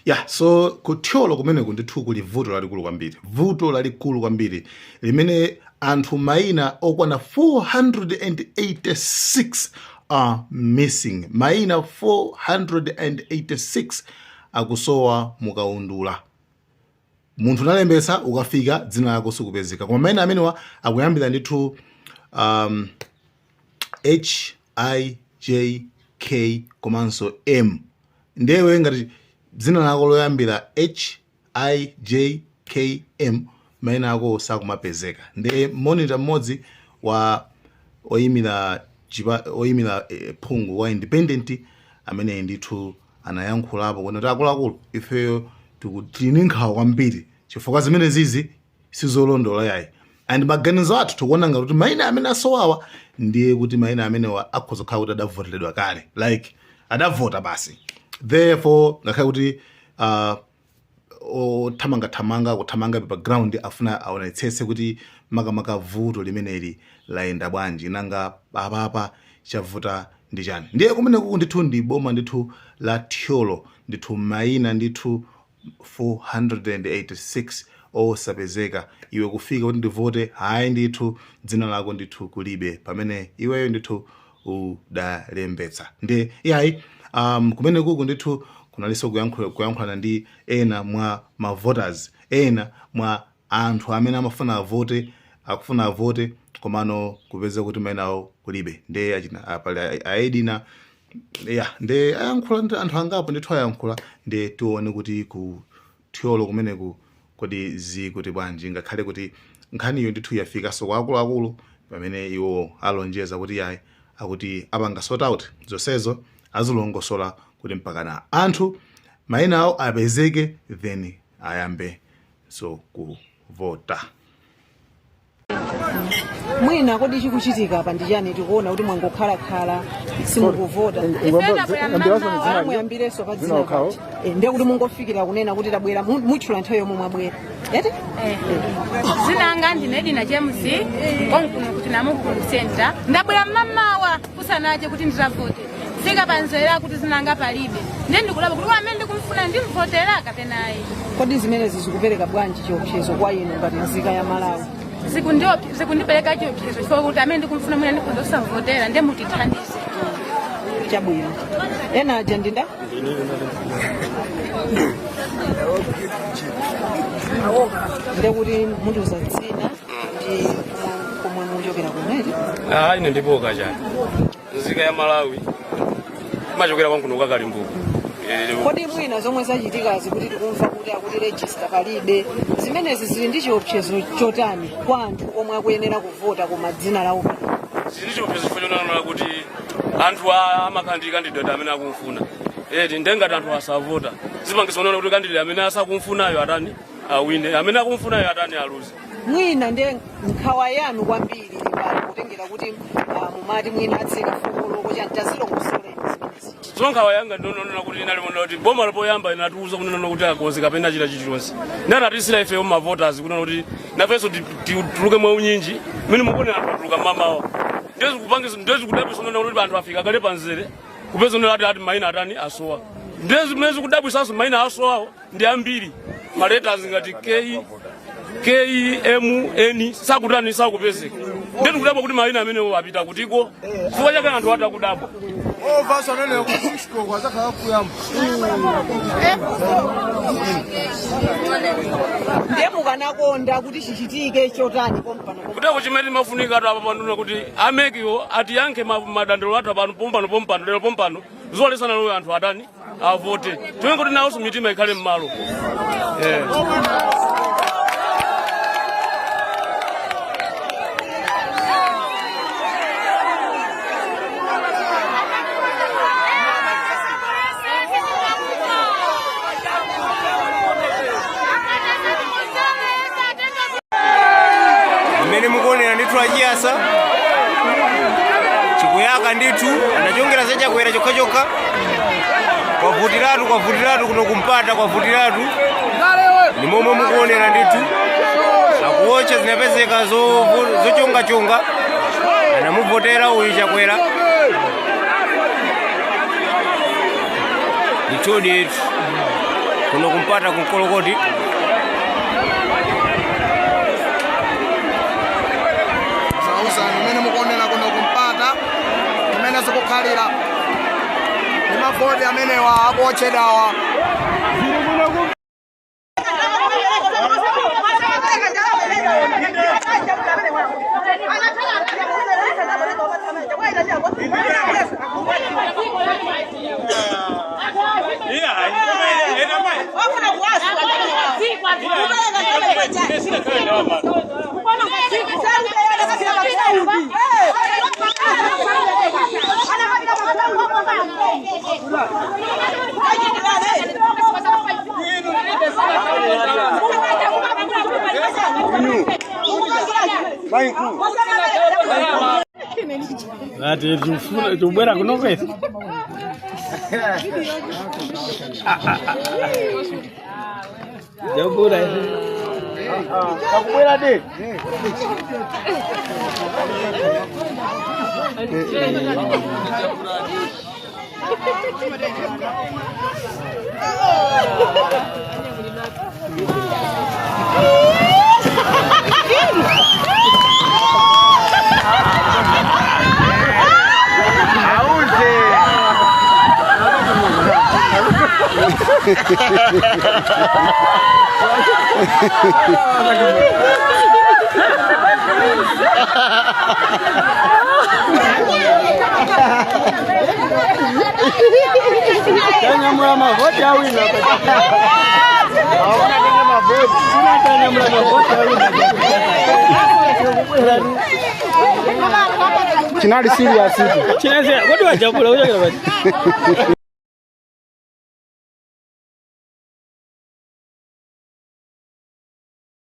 Yeah, so kuthyolo kumene kundithu kuli vuto lalikulu kwambiri. Vuto lalikulu kwambiri limene anthu maina okwana 486 are missing. Maina 486 akusowa mukaundula. Munthu nalembesa ukafika dzina lako sikupezeka. Koma maina amenewa akuyambira ndithu HIJK komanso M. Ndewe ngati dzina lako loyambira HIJKM maina ako sakumapezeka. Nde monitor mmodzi wa oyimira phungu wa independent amene ndithu anayankhulapo kuti akuluakulu ifeyo tili nkhawa kwambiri chifukwa zimene zizi sizolondola yayi. And maganizo athu tikuona ngati kuti maina amene asowawa ndiye kuti maina amenewa akhoza kukhala kuti adavoteredwa kale, like adavota basi. Therefore ngakhale kuti othamanga kuthamanga background afuna aonetsetse kuti makamaka vuto limeneli laenda bwanji nanga apapa chavuta ndi chani. Ndiye kumene kuku ndithu ndi boma ndithu la thyolo ndithu maina ndithu 486 osapezeka. Iwe kufika kuti ndivote hayi ndithu dzina lako ndithu kulibe pamene iweyo ndithu udalembetsa. Ndiye yayi kumene kuku ndithu kunaliso kuyankhulana ndi ena mwa voters, ena mwa anthu amene akufuna avote komano kupeza kuti mainawo kulibe. Nde achina aedina nde ayankhula ndi anthu angapo ndithu ayankhula. Nde tione kuti ku thyolo kumeneku kodi zikuti bwanji ngakhale kuti nkhaniyo ndithu yafikaso kwa akuluakulu pamene iwo alonjeza kuti yayi akuti apanga sort out zonsezo azilongosola kuti mpakana anthu maina awo apezeke then ayambe so kuvota. Mwina kodi chikuchitika apa ndichani tikuona kuti mwangokhalakhala simukuvota muyambireso pa dzina pati ndiye kuti mungofikira kunena kuti tabwera mutchula nthawi yomwe mwabwera ete zinanga ndinedina James konkuno kuti namukulu center ndabwera mmamawa kusanaje kuti nditavote fika panzera kuti zinanga palibe ndiye ndikulaba kuti amene ndikumfuna ndimvotera kapenayi. Kodi zimenezi zikupereka bwanji chiopsezo kwa inu ngati nzika ya Malawi? Zikundipereka chiopsezo chifukwa kuti amene ndikumfuna mwina ndikuzosavotera ndiye mutithandize. Chabwino ena aja ndinda ndiye kuti mundiuza dzina ndi komwe muchokera kumene. Ine ndipoka chani nzika ya Malawi machokera kwankuno kakalimbuku. Kodi mwina zomwe zachitikazi kuti tikumva kuti akuti register palibe zimenezi zili ndi chiopsezo chotani kwa anthu omwe akuyenera kuvota koma dzina lawo zili ndi chiopsezo chonana kuti anthu amakhala ndi candidate amene akumfuna ndengati anthu asavota zipangisoonera kuti candidate amene asakumfunayo atani awine, amene akumfunayo atani aluze. Mwina ndiye nkhawa yanu kwambiri kutengera kuti mumati mwina atseka fukolo kuti antazilongosoleni zimenezi. Nkhawa yanga ndinoona kuti inalimona kuti boma lopoyamba inatiuza kunena kuti akonze kapena chita chilichonse nanatisira ife ma voters kunena kuti nafenso tituluke mwa unyinji mene mukuona anthu atuluka mmamawa ndezi kudabwisa kuti anthu afika kale panzere kupeza nena ati maina atani asowa ndezi kudabwisanso maina asowawo ndi ambiri ma letters ngati KMN sakutani sakupezeka ndeti kudabwa kuti maina amenewo apita kutiko chifukwa chake anthu atakudabwa ndiye mukanakonda kuti chichitike chotani kompano kuteko chimene mafunika atu apa panuna kuti amekiwo atiyankhe madandaulo athu apano pompano lero pompano zolesana loyo anthu atani avote tiwenga kuti nawonso mitima ikhale m'malo. Mene mukuonera ndithu achiyasa chikuyaka ndithu anachongera zachakwera chokhachoka kwavutiratu kuno kumpata kwavutiratu ni momwe mukuonera ndithu akuocha zinapezeka zochongachonga anamuvotera uyu chakwera ndithudi yetu kuno kumpata kunkolokoti. Mene mukuonera kuno kumpata kumene zikukhalira ndi mavoti amenewa akuotchedwawa. Ati tubwera kuno kwezi. Jabura. Kabwera de. Tanya mama vote ya wina. Hauna tena mavote. Kuna tanya mama vote ya wina. Chinali serious. Chinali. Watu wajabula huyo.